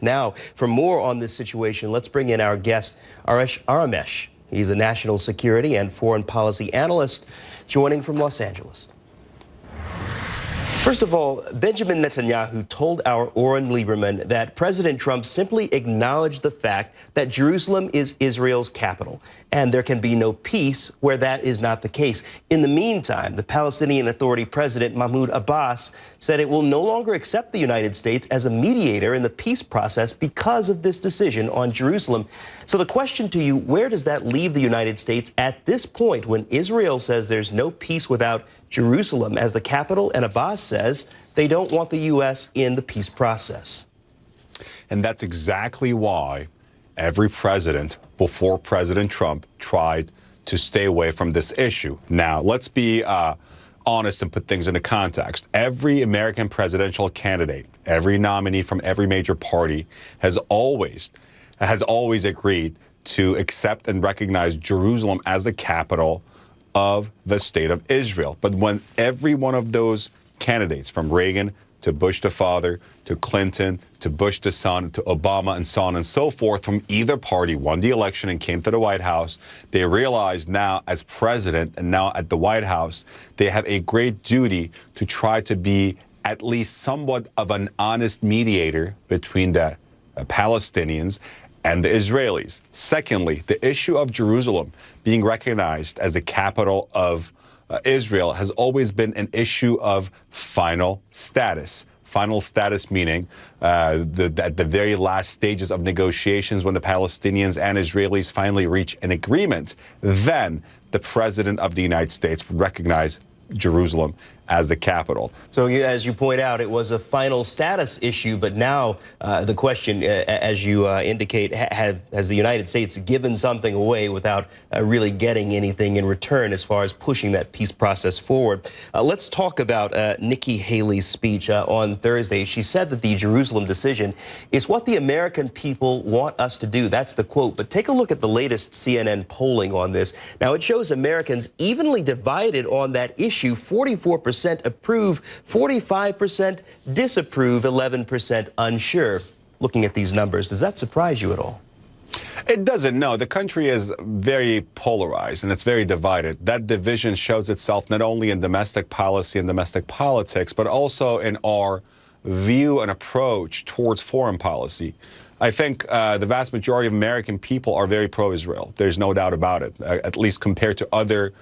Now, for more on this situation, let's bring in our guest, Arash Aramesh. He's a national security and foreign policy analyst joining from Los Angeles. First of all, Benjamin Netanyahu told our Oren Lieberman that President Trump simply acknowledged the fact that Jerusalem is Israel's capital, and there can be no peace where that is not the case. In the meantime, the Palestinian Authority President Mahmoud Abbas said it will no longer accept the United States as a mediator in the peace process because of this decision on Jerusalem. So the question to you, where does that leave the United States at this point when Israel says there's no peace without Jerusalem as the capital, and Abbas says they don't want the U.S. in the peace process? And that's exactly why every president before President Trump tried to stay away from this issue. Now, let's be honest and put things into context. Every American presidential candidate, every nominee from every major party has always agreed to accept and recognize Jerusalem as the capital of the state of Israel. But when every one of those candidates, from Reagan to Bush the father, to Clinton, to Bush the son, to Obama, and so on and so forth, from either party won the election and came to the White House, they realized now as president and now at the White House, they have a great duty to try to be at least somewhat of an honest mediator between the Palestinians and the Israelis. Secondly, the issue of Jerusalem being recognized as the capital of Israel has always been an issue of final status. Final status meaning at the very last stages of negotiations, when the Palestinians and Israelis finally reach an agreement, then the President of the United States would recognize Jerusalem as the capital. So as you point out, it was a final status issue, but now the question, as you indicate, has the United States given something away without really getting anything in return as far as pushing that peace process forward? Let's talk about Nikki Haley's speech on Thursday. She said that the Jerusalem decision is what the American people want us to do. That's the quote. But take a look at the latest CNN polling on this. Now, it shows Americans evenly divided on that issue. 44% approve, 45% disapprove, 11% unsure. Looking at these numbers, does that surprise you at all? It doesn't, no. The country is very polarized and it's very divided. That division shows itself not only in domestic policy and domestic politics, but also in our view and approach towards foreign policy. I think the vast majority of American people are very pro-Israel. There's no doubt about it, at least compared to other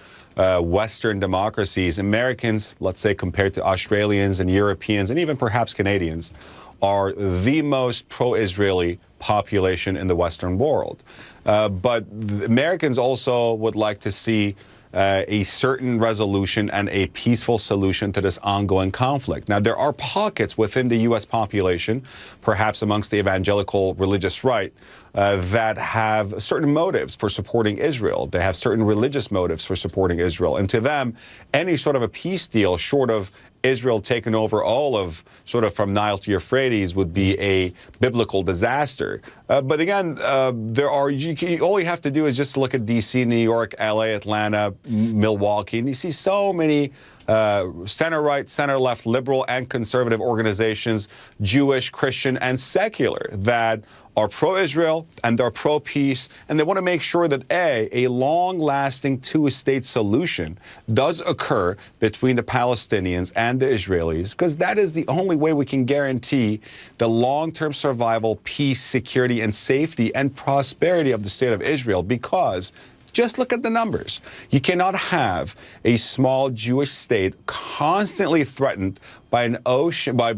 Western democracies. Americans, let's say compared to Australians and Europeans and even perhaps Canadians, are the most pro-Israeli population in the Western world. But Americans also would like to see a certain resolution and a peaceful solution to this ongoing conflict. Now, there are pockets within the U.S. population, perhaps amongst the evangelical religious right, that have certain motives for supporting Israel. They have certain religious motives for supporting Israel. And to them, any sort of a peace deal, short of Israel taking over all of sort of from Nile to Euphrates, would be a biblical disaster. But again, all you have to do is just look at D.C., New York, L.A., Atlanta, Milwaukee, and you see so many center-right, center-left, liberal and conservative organizations, Jewish, Christian, and secular, that are pro-Israel and they're pro-peace, and they want to make sure that a long-lasting two-state solution does occur between the Palestinians and the Israelis, because that is the only way we can guarantee the long-term survival, peace, security, and safety and prosperity of the state of Israel. Because just look at the numbers. You cannot have a small Jewish state constantly threatened by an ocean, by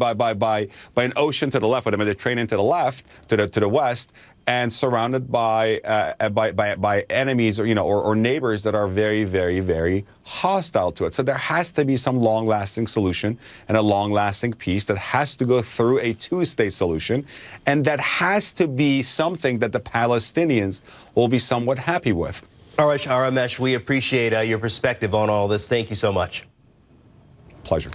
an ocean to the left, by the Mediterranean to the left, to the west, and surrounded by enemies or neighbors that are very, very, very hostile to it. So there has to be some long-lasting solution and a long-lasting peace that has to go through a two-state solution, and that has to be something that the Palestinians will be somewhat happy with. Arash Aramesh, we appreciate your perspective on all this. Thank you so much. Pleasure.